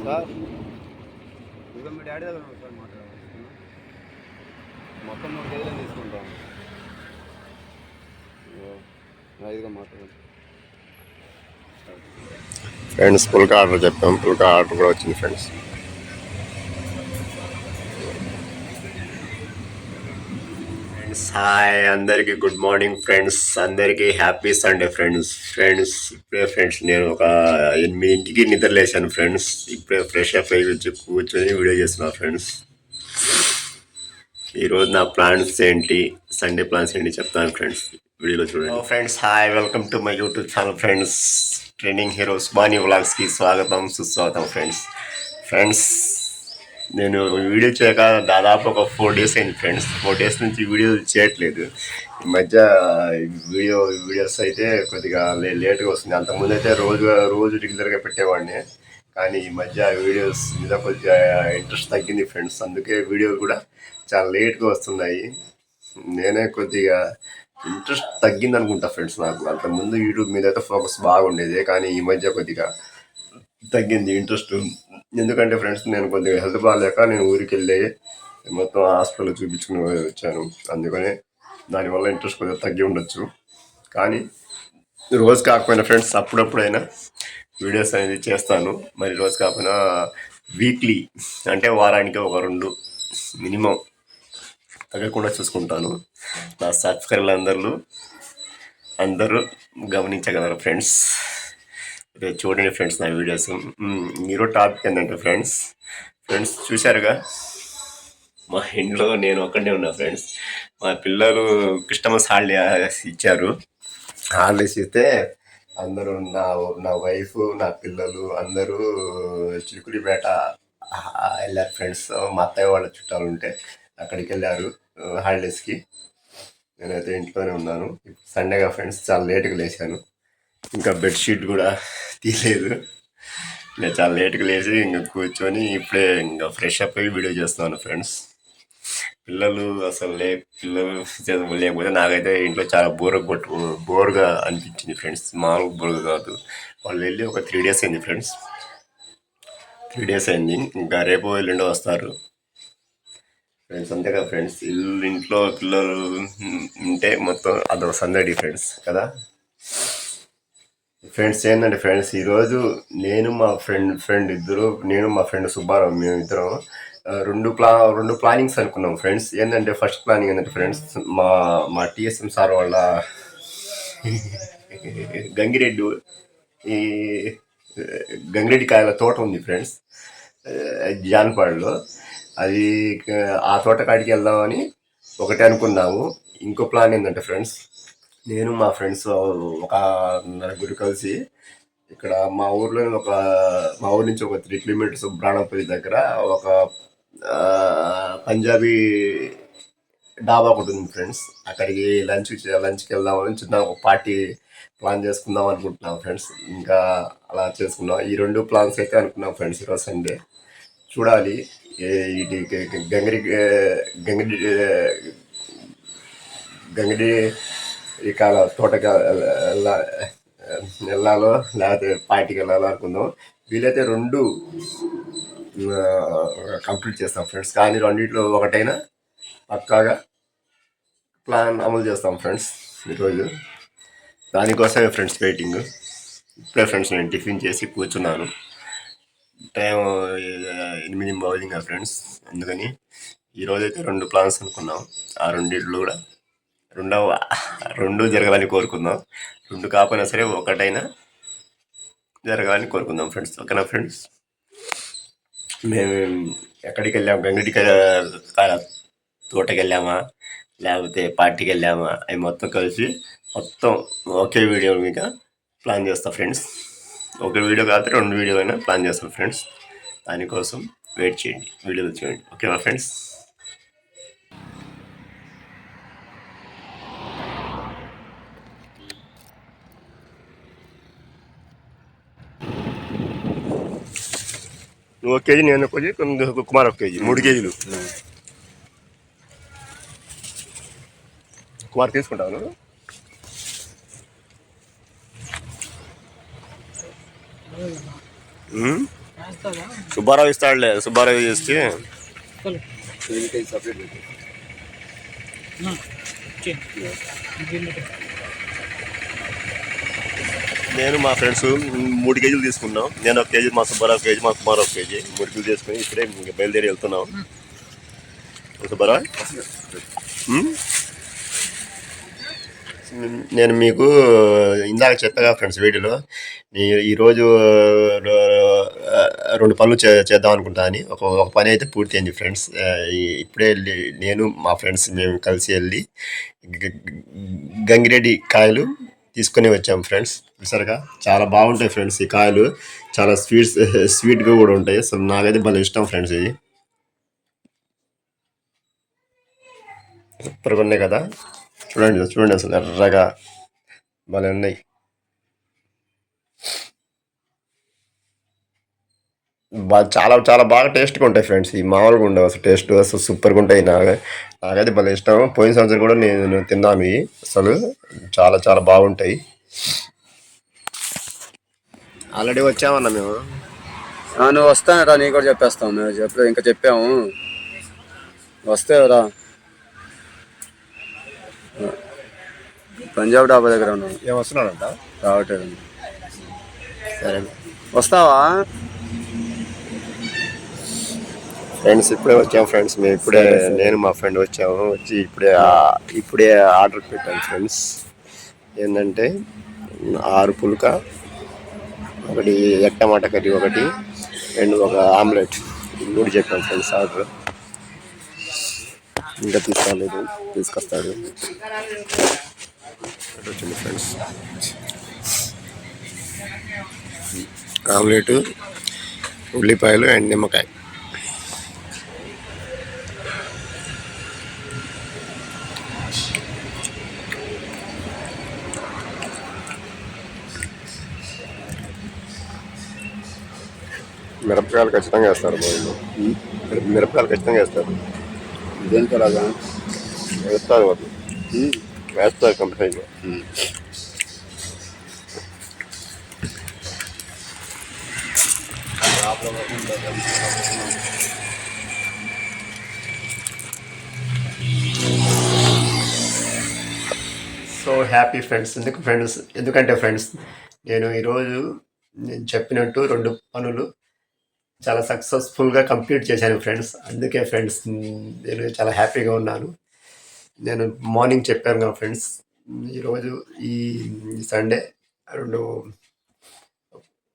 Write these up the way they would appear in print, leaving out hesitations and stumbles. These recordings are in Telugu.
సార్ ఇంకా మీ డాడీ దగ్గర సార్ మాట్లాడాలి. మొత్తం 3 కేజీలు తీసుకుంటాం. ఐదుగా మాట్లాడండి ఫ్రెండ్స్. పుల్కా ఆర్డర్ చెప్పాం, పుల్కా ఆర్డర్ కూడా వచ్చింది ఫ్రెండ్స్. హాయ్ అందరికి, గుడ్ మార్నింగ్ ఫ్రెండ్స్. అందరికి హ్యాపీ సండే ఫ్రెండ్స్. ఇప్పుడే ఫ్రెండ్స్ నేను ఒక 8 నిద్ర లేచాను ఫ్రెండ్స్. ఇప్పుడే ఫ్రెష్ అప్ అయ్యి వచ్చి కూర్చొని వీడియో చేస్తున్నా ఫ్రెండ్స్. ఈరోజు నా ప్లాన్స్ ఏంటి, సండే ప్లాన్స్ ఏంటి చెప్తాను ఫ్రెండ్స్, వీడియోలో చూడండి. Friends hi, welcome to my YouTube channel friends. Training heroes Bunny వ్లాగ్స్కి స్వాగతం, సుస్వాగతం ఫ్రెండ్స్. నేను వీడియో చేయక దాదాపు ఒక 4 days అయింది ఫ్రెండ్స్. 4 days నుంచి వీడియో చేయట్లేదు. ఈ మధ్య వీడియోస్ అయితే కొద్దిగా లేట్గా వస్తుంది. అంతకుముందు అయితే రోజు రెగ్యులర్గా పెట్టేవాడిని. కానీ ఈ మధ్య వీడియోస్ మీద కొద్దిగా ఇంట్రెస్ట్ తగ్గింది ఫ్రెండ్స్. అందుకే వీడియోలు కూడా చాలా లేట్గా వస్తున్నాయి. నేనే కొద్దిగా ఇంట్రెస్ట్ తగ్గింది అనుకుంటా ఫ్రెండ్స్. నాకు అంతకుముందు యూట్యూబ్ మీద అయితే ఫోకస్ బాగుండేది, కానీ ఈ మధ్య కొద్దిగా తగ్గింది ఇంట్రెస్ట్. ఎందుకంటే ఫ్రెండ్స్ నేను కొద్దిగా హెల్త్ బాగాలేక నేను ఊరికి వెళ్ళి మొత్తం హాస్పిటల్లో చూపించుకుని వచ్చాను. అందుకనే దానివల్ల ఇంట్రెస్ట్ కొద్దిగా తగ్గి ఉండొచ్చు. కానీ రోజు కాకపోయినా ఫ్రెండ్స్ అప్పుడప్పుడైనా వీడియోస్ అనేది చేస్తాను. మరి రోజు కాకపోయినా వీక్లీ అంటే వారానికి ఒక 2 మినిమం తగ్గకుండా చూసుకుంటాను. నా సబ్స్క్రైబర్లు అందరూ గమనించగలరు ఫ్రెండ్స్. చూడండి ఫ్రెండ్స్ నా వీడియోస్. ఈరోజు టాపిక్ ఏంటంటే ఫ్రెండ్స్ చూశారుగా, మా ఇంట్లో నేను ఒక్కడే ఉన్నా ఫ్రెండ్స్. మా పిల్లలు క్రిస్టమస్ హాలిడేస్ ఇచ్చారు. హాలిడేస్ ఇస్తే అందరూ నా వైఫ్, నా పిల్లలు అందరూ చిలుకుడిపేట వెళ్ళారు ఫ్రెండ్స్. మా అత్తయ్య వాళ్ళ చుట్టాలు ఉంటే అక్కడికి వెళ్ళారు హాలిడేస్కి. నేనైతే ఇంట్లోనే ఉన్నాను. సండేగా ఫ్రెండ్స్ చాలా లేట్గా లేచాను. ఇంకా బెడ్షీట్ కూడా తీయలేదు. నేను చాలా లేట్గా లేచి ఇంకా కూర్చొని ఇప్పుడే ఇంకా ఫ్రెష్ అప్ అయ్యి వీడియో చేస్తున్నాను ఫ్రెండ్స్. పిల్లలు లేకపోతే నాకైతే ఇంట్లో చాలా బోర్గా అనిపించింది ఫ్రెండ్స్. మామూలు బోర్గా కాదు. వాళ్ళు వెళ్ళి ఒక 3 days అయింది ఫ్రెండ్స్. 3 days అయింది. ఇంకా రేపు ఎల్లుండో వస్తారు ఫ్రెండ్స్. అంతేగా ఫ్రెండ్స్, ఇంట్లో పిల్లలు ఉంటే మొత్తం అదొక సందడి ఫ్రెండ్స్ కదా. ఫ్రెండ్స్ ఏంటంటే ఫ్రెండ్స్, ఈరోజు నేను మా ఫ్రెండ్ సుబ్బారావు, మేమిద్దరం రెండు ప్లానింగ్స్ అనుకున్నాం ఫ్రెండ్స్. ఏంటంటే ఫస్ట్ ప్లానింగ్ ఏంటంటే ఫ్రెండ్స్, మా టిఎస్ఎం సార్ వాళ్ళ గంగిరెడ్డి కాయల తోట ఉంది ఫ్రెండ్స్ జాన్పాడులో. అది ఆ తోట కాడికి వెళ్దామని ఒకటే అనుకున్నాము. ఇంకో ప్లాన్ ఏంటంటే ఫ్రెండ్స్, నేను మా ఫ్రెండ్స్ ఒక 9 కలిసి ఇక్కడ మా ఊరు నుంచి ఒక 3 kilometers బ్రాణపల్లి దగ్గర ఒక పంజాబీ డాబా ఒకటి ఉంది ఫ్రెండ్స్. అక్కడికి లంచ్కి వెళ్దామని చిన్న ఒక పార్టీ ప్లాన్ చేసుకుందాం అనుకుంటున్నాం ఫ్రెండ్స్. ఇంకా అలా చేసుకున్నాం. ఈ 2 ప్లాన్స్ అయితే అనుకున్నాం ఫ్రెండ్స్. ఈరోజు సండే చూడాలి. ఇది గంగిడి ఇక తోటకి వెళ్ళాలో లేకపోతే పార్టీకి వెళ్ళాలో అనుకుందాం. వీలైతే 2 కంప్లీట్ చేస్తాం ఫ్రెండ్స్. కానీ రెండిట్లో ఒకటైనా పక్కాగా ప్లాన్ అమలు చేస్తాం ఫ్రెండ్స్ ఈరోజు. దానికోసమే ఫ్రెండ్స్ వెయిటింగ్. ఇప్పుడే ఫ్రెండ్స్ నేను టిఫిన్ చేసి కూర్చున్నాను. Time 8 friends. అందుకని ఈరోజైతే 2 ప్లాన్స్ అనుకున్నాం. ఆ రెండిట్లో కూడా 2 జరగాలని కోరుకుందాం. 2 కాకపోయినా సరే ఒకటైనా జరగాలని కోరుకుందాం ఫ్రెండ్స్. ఓకేనా ఫ్రెండ్స్. మేము ఎక్కడికి వెళ్ళాము, గంగిడికాయ తోటకి వెళ్ళామా లేకపోతే పార్టీకి వెళ్ళామా, అవి మొత్తం కలిసి ఒకే వీడియో మీద ప్లాన్ చేస్తాం ఫ్రెండ్స్. ఒక వీడియో కాకపోతే 2 వీడియో అయినా ప్లాన్ చేస్తాం ఫ్రెండ్స్. దానికోసం వెయిట్ చేయండి, వీడియోలు చూడండి. ఓకేనా ఫ్రెండ్స్. నువ్వు 1 kg, నేను 1 kg, కుమార్ 1 kg, 3 kgలు. కుమార్ తీసుకుంటాను. సుబ్బారావు ఇస్తాడులే, సుబ్బారావు చేసి దీనికి సపరేట్ పెట్టు. నేను మా ఫ్రెండ్స్ 3 కేజీలు తీసుకున్నాం. నేను 1 కేజీ, మా సుబ్బారావు 1 కేజీ, మా కుమార్ 1 కేజీ, 3 కిలో తీసుకుని ఇప్పుడే బయలుదేరి వెళ్తున్నాం. సుబ్బారావు, నేను మీకు ఇందాక చెప్పాగా ఫ్రెండ్స్ వీడియోలో, ఈరోజు 2 పనులు చేద్దాం అనుకుంటా అని. ఒక పని అయితే పూర్తి అయింది ఫ్రెండ్స్. ఇప్పుడే నేను మా ఫ్రెండ్స్ మేము కలిసి వెళ్ళి గంగిరెడ్డి కాయలు తీసుకొని వచ్చాము ఫ్రెండ్స్. చూసారుగా, చాలా బాగుంటాయి ఫ్రెండ్స్ ఈ కాయలు. చాలా స్వీట్గా కూడా ఉంటాయి. అసలు నాకైతే భలే ఇష్టం ఫ్రెండ్స్. ఇది సూపర్గా ఉన్నాయి కదా, చూడండి అసలు ఎర్రగా భలే ఉన్నాయి. చాలా చాలా బాగా టేస్ట్గా ఉంటాయి ఫ్రెండ్స్. ఈ మామూలుగా ఉండవు అసలు, టేస్ట్ అసలు సూపర్గా ఉంటాయి. నాకైతే భలే ఇష్టం. పోయిన సంవత్సరం కూడా నేను తిన్నాను ఇవి. అసలు చాలా చాలా బాగుంటాయి. ఆల్రెడీ వచ్చామన్నా మేము. నువ్వు వస్తానరా, నీకు కూడా చెప్పేస్తాం. మేము ఇంకా చెప్పాము, వస్తే రా. పంజాబ్ డాబా దగ్గర ఉన్నాం. ఏం వస్తున్నాడంట? రావట్లేదు. సరే, వస్తావా ఫ్రెండ్స్? ఇప్పుడే వచ్చాము ఫ్రెండ్స్ మేము. నేను మా ఫ్రెండ్ వచ్చాము. వచ్చి ఇప్పుడే ఆర్డర్ పెట్టాము ఫ్రెండ్స్. ఏంటంటే 6 పుల్క, 1 egg tomato curry, 1 and 1 omelette. 3 చెప్పాము ఫ్రెండ్స్ ఆర్డర్. ఇంకా తీసుకోలేదు, తీసుకొస్తాడు. వచ్చింది ఫ్రెండ్స్ ఆమ్లెట్, ఉల్లిపాయలు అండ్ నిమ్మకాయ. మిరపకాయలు ఖచ్చితంగా వేస్తారు. మిరపకాయలు ఖచ్చితంగా వేస్తారు. దేనికి అలాగా వేస్తారు, వాళ్ళు వేస్తారు కంపల్సరీగా. So happy friends. ఎందుకంటే ఫ్రెండ్స్, నేను ఈరోజు చెప్పినట్టు 2 పనులు చాలా సక్సెస్ఫుల్గా కంప్లీట్ చేశాను ఫ్రెండ్స్. అందుకే ఫ్రెండ్స్ నేను చాలా హ్యాపీగా ఉన్నాను. నేను మార్నింగ్ చెప్పాను కదా ఫ్రెండ్స్, ఈరోజు ఈ సండే 2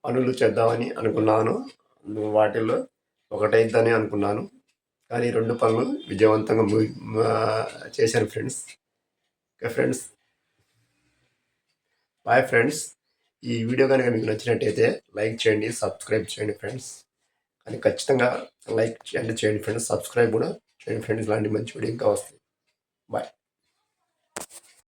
పనులు చేద్దామని అనుకున్నాను. వాటిల్లో ఒకటైద్దని అనుకున్నాను, కానీ 2 పనులు విజయవంతంగా చేశాను friends. Okay friends, bye friends. ఈ వీడియో కనుక మీకు నచ్చినట్టయితే లైక్ చేయండి, సబ్స్క్రైబ్ చేయండి ఫ్రెండ్స్. కానీ ఖచ్చితంగా లైక్ చేయండి ఫ్రెండ్స్, సబ్స్క్రైబ్ కూడా చేయండి ఫ్రెండ్స్. ఇలాంటి మంచి వీడియో ఇంకా వస్తాయి. బాయ్.